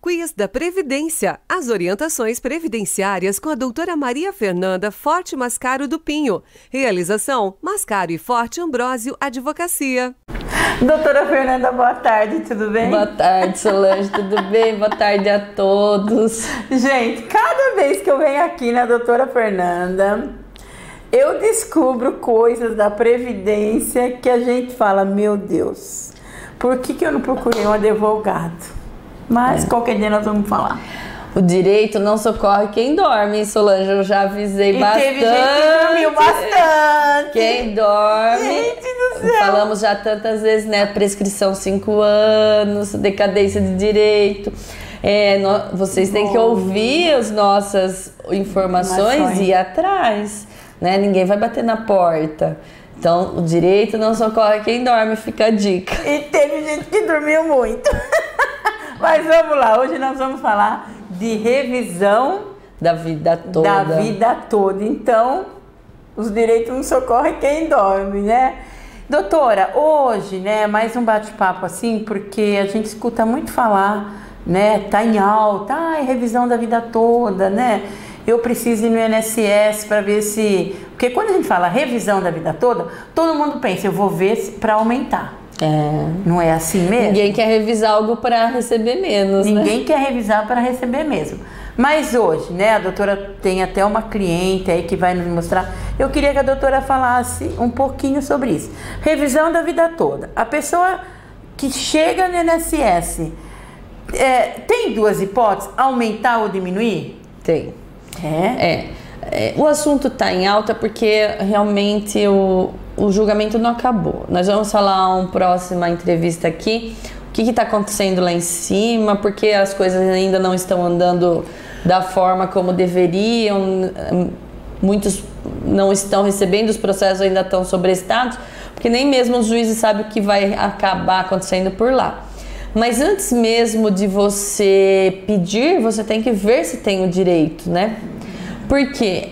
Quiz da Previdência. As orientações previdenciárias com a doutora Maria Fernanda Forte Mascaro do Pinho. Realização: Mascaro e Forte Ambrósio Advocacia. Doutora Fernanda, boa tarde, tudo bem? Boa tarde, Solange, tudo bem? Boa tarde a todos. Gente, cada vez que eu venho aqui na doutora Fernanda, eu descubro coisas da Previdência que a gente fala, meu Deus, por que eu não procurei um advogado? Mas qualquer dia nós vamos falar. O direito não socorre quem dorme, hein, Solange? Eu já avisei bastante. Teve gente que dormiu bastante. Quem dorme. Gente do céu. Falamos já tantas vezes, né? Prescrição 5 anos, decadência de direito. Vocês têm que ouvir as nossas informações e ir atrás, né? Ninguém vai bater na porta. Então, o direito não socorre quem dorme, fica a dica. E teve gente que dormiu muito. Mas vamos lá, hoje nós vamos falar de revisão da vida toda. Da vida toda. Então, os direitos não socorrem quem dorme, né? Doutora, hoje, né, mais um bate-papo assim, porque a gente escuta muito falar, né, tá em alta, revisão da vida toda, né? Eu preciso ir no INSS para ver se... Porque quando a gente fala revisão da vida toda, todo mundo pensa, eu vou ver para aumentar. Não é assim mesmo? Ninguém quer revisar algo para receber menos, Ninguém quer revisar para receber mesmo. Mas hoje, né, a doutora tem até uma cliente aí que vai nos mostrar. Eu queria que a doutora falasse um pouquinho sobre isso. Revisão da vida toda. A pessoa que chega no INSS, tem duas hipóteses, aumentar ou diminuir? Tem. O assunto está em alta porque realmente o julgamento não acabou. Nós vamos falar uma próxima entrevista aqui, o que está acontecendo lá em cima, porque as coisas ainda não estão andando da forma como deveriam, muitos não estão recebendo, os processos ainda estão sobrestados, porque nem mesmo os juízes sabem o que vai acabar acontecendo por lá. Mas antes mesmo de você pedir, você tem que ver se tem o direito, né? Porque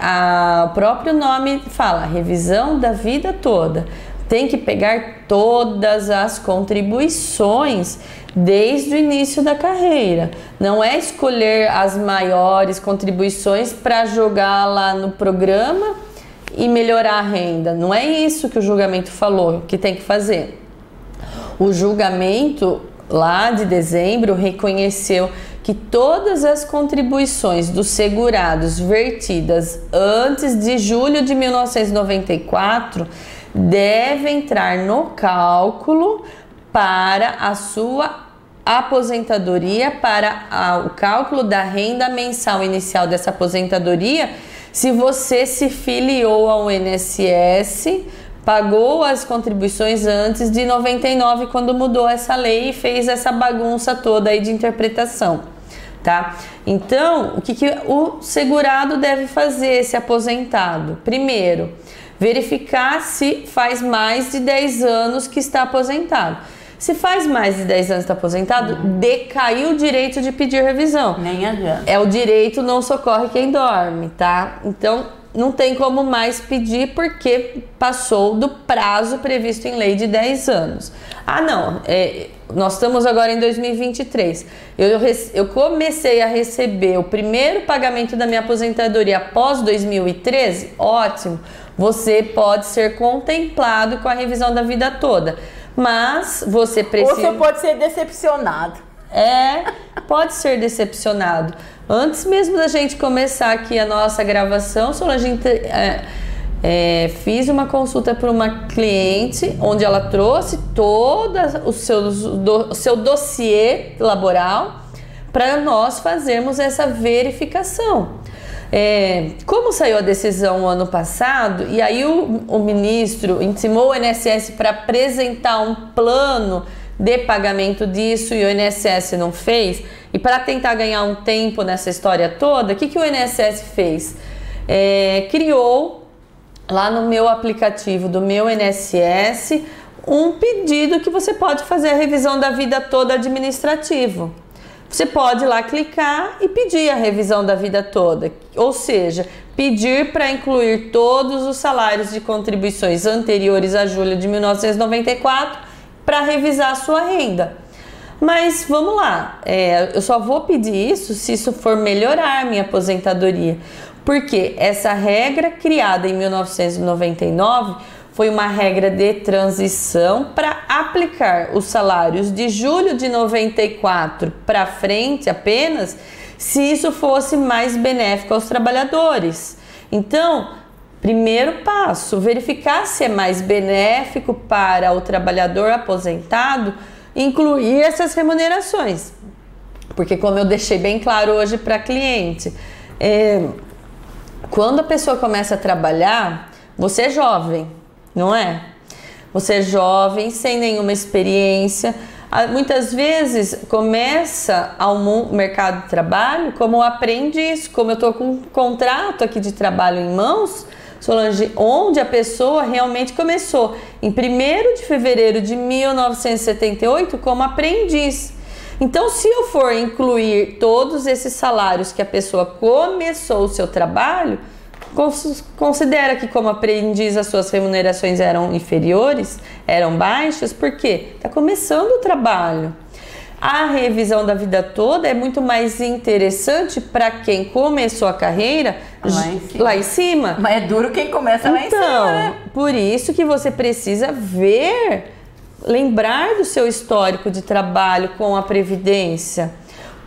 o próprio nome fala, revisão da vida toda. Tem que pegar todas as contribuições desde o início da carreira. Não é escolher as maiores contribuições para jogar lá no programa e melhorar a renda. Não é isso que o julgamento falou que tem que fazer. O julgamento lá de dezembro reconheceu que todas as contribuições dos segurados vertidas antes de julho de 1994 devem entrar no cálculo para a sua aposentadoria, para o cálculo da renda mensal inicial dessa aposentadoria, se você se filiou ao INSS, pagou as contribuições antes de 99, quando mudou essa lei e fez essa bagunça toda aí de interpretação. Tá? Então, o que o segurado deve fazer, esse aposentado? Primeiro, verificar se faz mais de 10 anos que está aposentado. Se faz mais de 10 anos que está aposentado, decaiu o direito de pedir revisão. Nem adianta. O direito não socorre quem dorme, tá? Então, não tem como mais pedir porque passou do prazo previsto em lei de 10 anos. Nós estamos agora em 2023. Eu comecei a receber o primeiro pagamento da minha aposentadoria após 2013, ótimo. Você pode ser contemplado com a revisão da vida toda. Mas você precisa... Ou você pode ser decepcionado. Pode ser decepcionado. Antes mesmo da gente começar aqui a nossa gravação, a gente fiz uma consulta para uma cliente onde ela trouxe todo o seu dossiê laboral para nós fazermos essa verificação. Como saiu a decisão ano passado, e aí o ministro intimou o INSS para apresentar um plano de pagamento disso e o INSS não fez, e para tentar ganhar um tempo nessa história toda, o que o INSS fez? Criou lá no meu aplicativo do meu INSS um pedido que você pode fazer a revisão da vida toda administrativo. Você pode ir lá clicar e pedir a revisão da vida toda, ou seja, pedir para incluir todos os salários de contribuições anteriores a julho de 1994 para revisar a sua renda. Mas vamos lá, eu só vou pedir isso se isso for melhorar minha aposentadoria. Porque essa regra criada em 1999 foi uma regra de transição para aplicar os salários de julho de 94 para frente apenas, se isso fosse mais benéfico aos trabalhadores. Então, primeiro passo, verificar se é mais benéfico para o trabalhador aposentado incluir essas remunerações. Porque, como eu deixei bem claro hoje para a cliente, quando a pessoa começa a trabalhar, você é jovem, não é? Você é jovem, sem nenhuma experiência. Muitas vezes começa ao mercado de trabalho como aprendiz, como eu estou com um contrato aqui de trabalho em mãos, Solange, onde a pessoa realmente começou em 1º de fevereiro de 1978 como aprendiz. Então, se eu for incluir todos esses salários que a pessoa começou o seu trabalho, considera que como aprendiz as suas remunerações eram inferiores, eram baixas, porque está começando o trabalho. A revisão da vida toda é muito mais interessante para quem começou a carreira lá em cima. Mas é duro quem começa lá em cima, né? Por isso que você precisa lembrar do seu histórico de trabalho com a Previdência,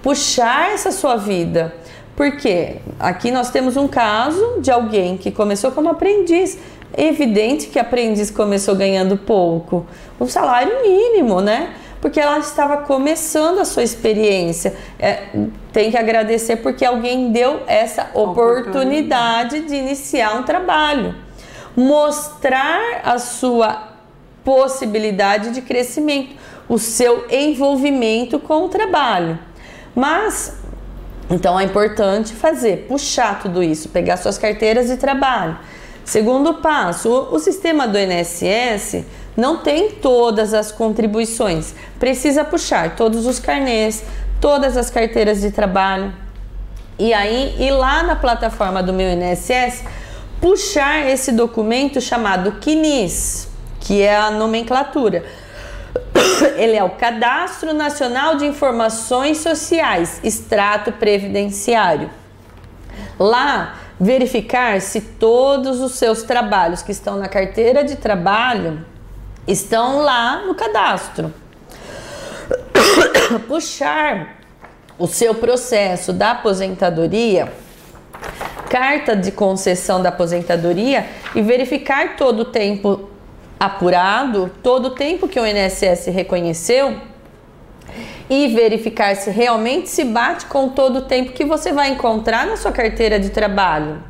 puxar essa sua vida. Porque aqui nós temos um caso de alguém que começou como aprendiz. É evidente que a aprendiz começou ganhando pouco, um salário mínimo, né? Porque ela estava começando a sua experiência. Tem que agradecer porque alguém deu essa oportunidade de iniciar um trabalho. Mostrar a sua possibilidade de crescimento, o seu envolvimento com o trabalho. Mas, então é importante puxar tudo isso, pegar suas carteiras de trabalho. Segundo passo, o sistema do INSS não tem todas as contribuições. Precisa puxar todos os carnês, todas as carteiras de trabalho. E aí, ir lá na plataforma do meu INSS, puxar esse documento chamado CNIS, que é a nomenclatura. Ele é o Cadastro Nacional de Informações Sociais, extrato previdenciário. Lá, verificar se todos os seus trabalhos que estão na carteira de trabalho estão lá no cadastro. Puxar o seu processo da aposentadoria, carta de concessão da aposentadoria, e verificar todo o tempo apurado, todo o tempo que o INSS reconheceu, e verificar se realmente se bate com todo o tempo que você vai encontrar na sua carteira de trabalho.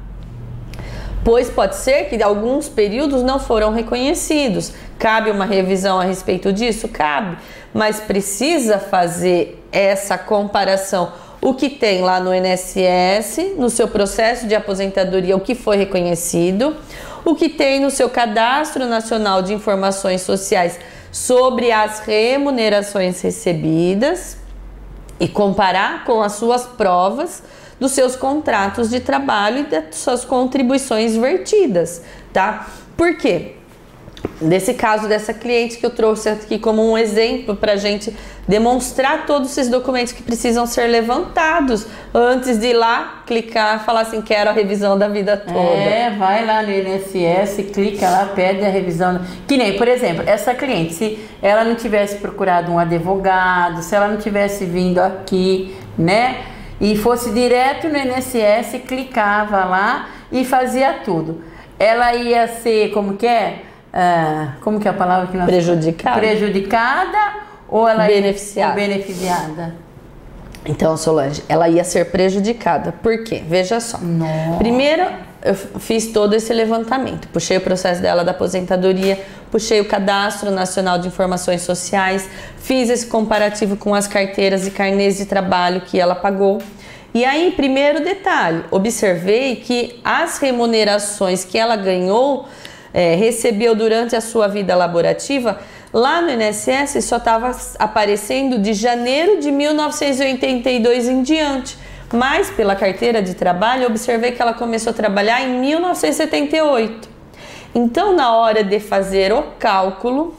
Pois pode ser que alguns períodos não foram reconhecidos. Cabe uma revisão a respeito disso? Cabe, mas precisa fazer essa comparação. O que tem lá no INSS, no seu processo de aposentadoria, o que foi reconhecido, o que tem no seu Cadastro Nacional de Informações Sociais sobre as remunerações recebidas, e comparar com as suas provas dos seus contratos de trabalho e das suas contribuições vertidas, tá? Por quê? Nesse caso dessa cliente que eu trouxe aqui como um exemplo para a gente demonstrar todos esses documentos que precisam ser levantados antes de ir lá, clicar, falar assim, quero a revisão da vida toda. Vai lá no INSS, clica lá, pede a revisão. Que nem, por exemplo, essa cliente, se ela não tivesse procurado um advogado, se ela não tivesse vindo aqui, né, e fosse direto no INSS, clicava lá e fazia tudo, ela ia ser, como que é a palavra que nós... Prejudicada ou ela beneficiada? Beneficiada. Então, Solange, ela ia ser prejudicada. Por quê? Veja só. Nossa. Primeiro, eu fiz todo esse levantamento. Puxei o processo dela da aposentadoria, puxei o Cadastro Nacional de Informações Sociais, fiz esse comparativo com as carteiras e carnês de trabalho que ela pagou. E aí, primeiro detalhe, observei que as remunerações que ela ganhou, recebeu durante a sua vida laborativa, lá no INSS só estava aparecendo de janeiro de 1982 em diante. Mas pela carteira de trabalho, eu observei que ela começou a trabalhar em 1978. Então, na hora de fazer o cálculo,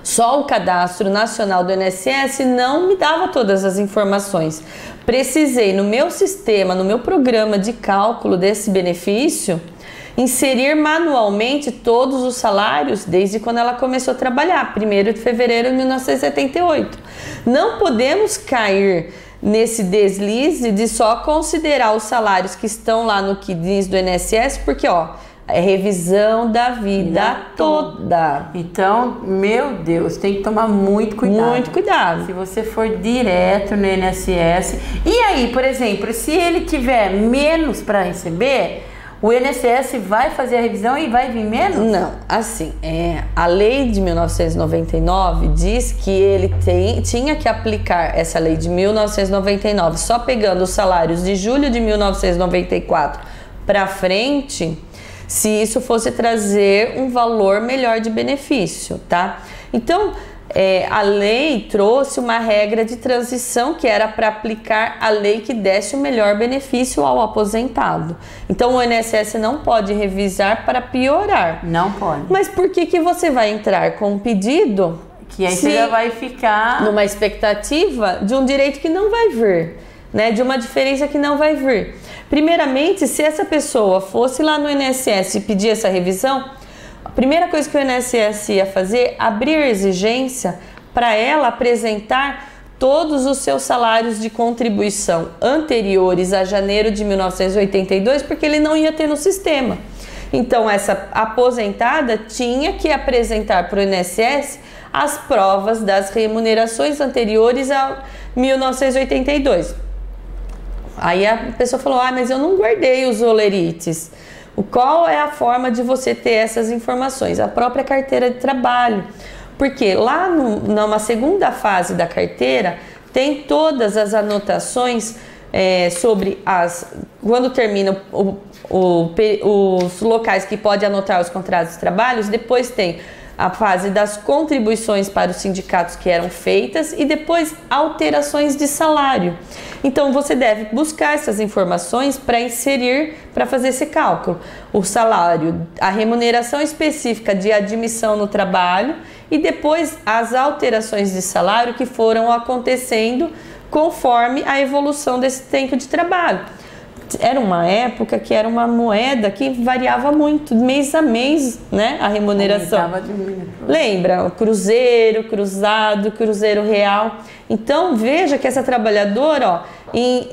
Só o Cadastro Nacional do INSS não me dava todas as informações. Precisei, no meu sistema, no meu programa de cálculo desse benefício, inserir manualmente todos os salários desde quando ela começou a trabalhar, 1º de fevereiro de 1978. Não podemos cair nesse deslize de só considerar os salários que estão lá no que diz do INSS, porque é revisão da vida toda. Então, meu Deus, tem que tomar muito cuidado. Muito cuidado. Se você for direto no INSS. E aí, por exemplo, se ele tiver menos para receber, o INSS vai fazer a revisão e vai vir menos? Não, assim, a lei de 1999 diz que ele tinha que aplicar essa lei de 1999 só pegando os salários de julho de 1994 para frente, se isso fosse trazer um valor melhor de benefício, tá? Então, a lei trouxe uma regra de transição que era para aplicar a lei que desse o melhor benefício ao aposentado. Então, o INSS não pode revisar para piorar. Não pode. Mas por que você vai entrar com um pedido que aí você já vai ficar numa expectativa de um direito que não vai vir, né? De uma diferença que não vai vir. Primeiramente, se essa pessoa fosse lá no INSS e pedir essa revisão, a primeira coisa que o INSS ia fazer, abrir exigência para ela apresentar todos os seus salários de contribuição anteriores a janeiro de 1982, porque ele não ia ter no sistema. Então, essa aposentada tinha que apresentar para o INSS as provas das remunerações anteriores a 1982. Aí a pessoa falou, mas eu não guardei os olerites. Qual é a forma de você ter essas informações? A própria carteira de trabalho. Porque lá numa segunda fase da carteira tem todas as anotações sobre quando termina os locais que pode anotar os contratos de trabalho. Depois tem a fase das contribuições para os sindicatos que eram feitas e depois alterações de salário. Então você deve buscar essas informações para inserir, para fazer esse cálculo. O salário, a remuneração específica de admissão no trabalho e depois as alterações de salário que foram acontecendo conforme a evolução desse tempo de trabalho. Era uma época que era uma moeda que variava muito, mês a mês, né? A remuneração. Lembra? O cruzeiro, cruzado, cruzeiro real. Então, veja que essa trabalhadora, em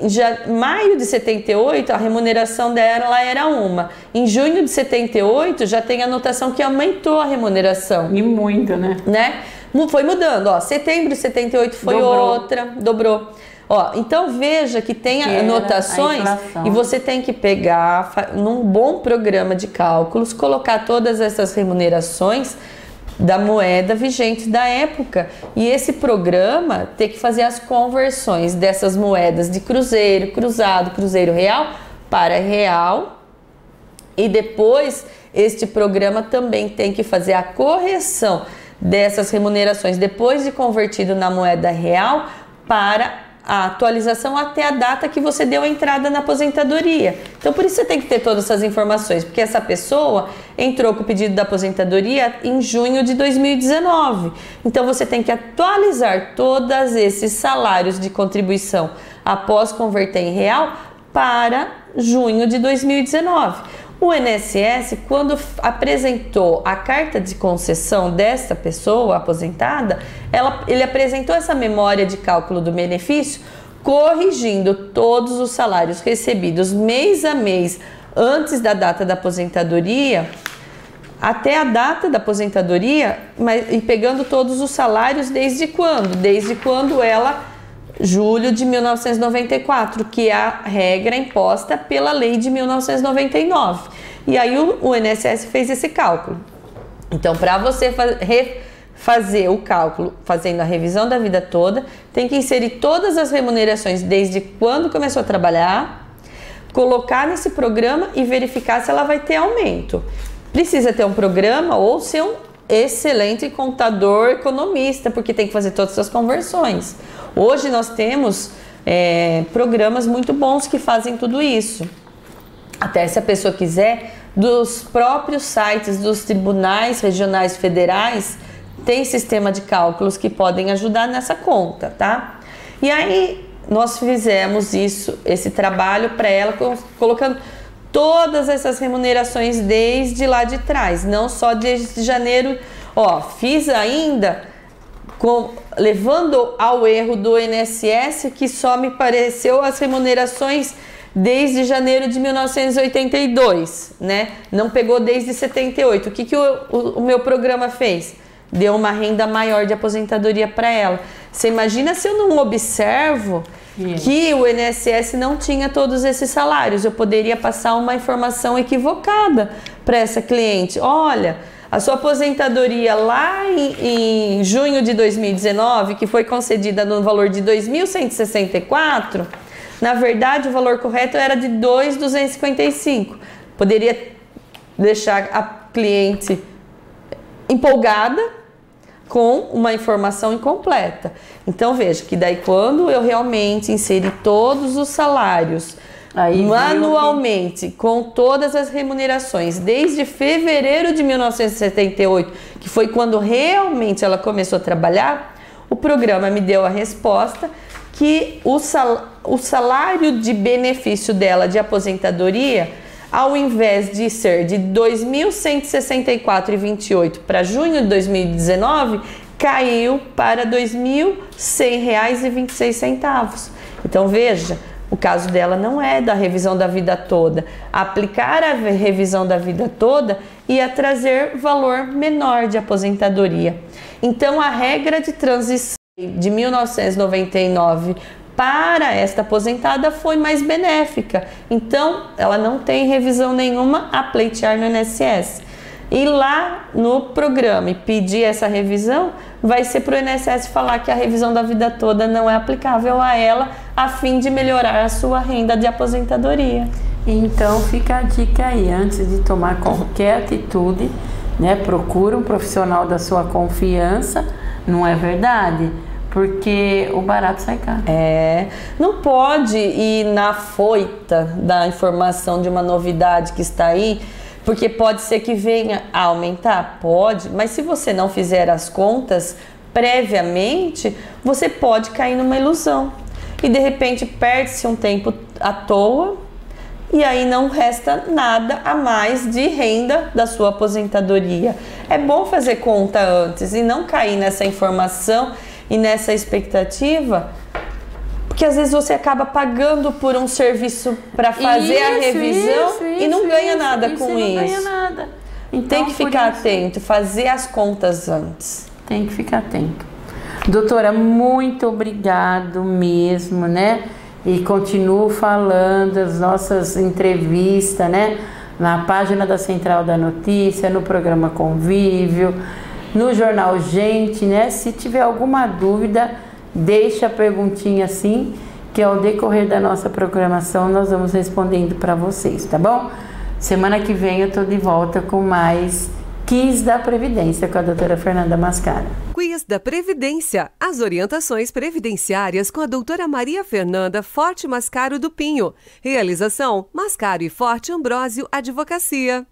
maio de 78, a remuneração dela era uma. Em junho de 78, já tem a anotação que aumentou a remuneração. E muito, né? Foi mudando, setembro de 78 foi outra, dobrou. Então veja que tem anotações e você tem que pegar num bom programa de cálculos, colocar todas essas remunerações da moeda vigente da época e esse programa ter que fazer as conversões dessas moedas de cruzeiro, cruzado, cruzeiro real para real e depois este programa também tem que fazer a correção dessas remunerações depois de convertido na moeda real para a atualização até a data que você deu a entrada na aposentadoria. Então, por isso você tem que ter todas essas informações, porque essa pessoa entrou com o pedido da aposentadoria em junho de 2019. Então, você tem que atualizar todos esses salários de contribuição após converter em real para junho de 2019. O INSS, quando apresentou a carta de concessão dessa pessoa aposentada, ele apresentou essa memória de cálculo do benefício, corrigindo todos os salários recebidos mês a mês antes da data da aposentadoria, até a data da aposentadoria, e pegando todos os salários desde quando? Desde quando julho de 1994, que é a regra imposta pela lei de 1999. E aí o INSS fez esse cálculo. Então, para você fazer o cálculo, fazendo a revisão da vida toda, tem que inserir todas as remunerações desde quando começou a trabalhar, colocar nesse programa e verificar se ela vai ter aumento. Precisa ter um programa ou ser um excelente contador economista, porque tem que fazer todas essas conversões. Hoje nós temos programas muito bons que fazem tudo isso. Até se a pessoa quiser, dos próprios sites dos tribunais regionais federais, tem sistema de cálculos que podem ajudar nessa conta, tá? E aí nós fizemos esse trabalho para ela, colocando todas essas remunerações desde lá de trás, não só desde janeiro. Ó, fiz ainda levando ao erro do INSS, que só me pareceu as remunerações desde janeiro de 1982, né? Não pegou desde 78. O que o meu programa fez? Deu uma renda maior de aposentadoria para ela. Você imagina se eu não observo que o INSS não tinha todos esses salários? Eu poderia passar uma informação equivocada para essa cliente. Olha, a sua aposentadoria lá em junho de 2019, que foi concedida no valor de 2.164, na verdade o valor correto era de 2.255. Poderia deixar a cliente empolgada com uma informação incompleta. Então veja que daí quando eu realmente inseri todos os salários manualmente, com todas as remunerações, desde fevereiro de 1978, que foi quando realmente ela começou a trabalhar, o programa me deu a resposta que o salário de benefício dela de aposentadoria, ao invés de ser de R$ 2.164,28 para junho de 2019, caiu para R$ 2.100,26. Então veja, o caso dela não é da revisão da vida toda. Aplicar a revisão da vida toda ia trazer valor menor de aposentadoria. Então a regra de transição de 1999 para esta aposentada foi mais benéfica. Então ela não tem revisão nenhuma a pleitear no INSS. E lá no programa e pedir essa revisão, vai ser para o INSS falar que a revisão da vida toda não é aplicável a ela, a fim de melhorar a sua renda de aposentadoria. Então fica a dica aí, antes de tomar qualquer atitude, né, procura um profissional da sua confiança, não é verdade? Porque o barato sai caro. Não pode ir na foita da informação de uma novidade que está aí, porque pode ser que venha a aumentar? Pode, mas se você não fizer as contas previamente, você pode cair numa ilusão. E de repente perde-se um tempo à toa e aí não resta nada a mais de renda da sua aposentadoria. É bom fazer conta antes e não cair nessa informação e nessa expectativa, porque às vezes você acaba pagando por um serviço para fazer a revisão e não ganha nada com isso. Não ganha nada. Então, tem que ficar atento, fazer as contas antes. Tem que ficar atento. Doutora, muito obrigado mesmo, né? E continuo falando as nossas entrevistas, né? Na página da Central da Notícia, no programa Convívio, no jornal Gente, né? Se tiver alguma dúvida, deixa a perguntinha assim, que ao decorrer da nossa programação nós vamos respondendo para vocês, tá bom? Semana que vem eu tô de volta com mais Quiz da Previdência com a doutora Fernanda Mascaro. Quiz da Previdência. As orientações previdenciárias com a doutora Maria Fernanda Forte Mascaro do Pinho. Realização: Mascaro e Forte Ambrósio Advocacia.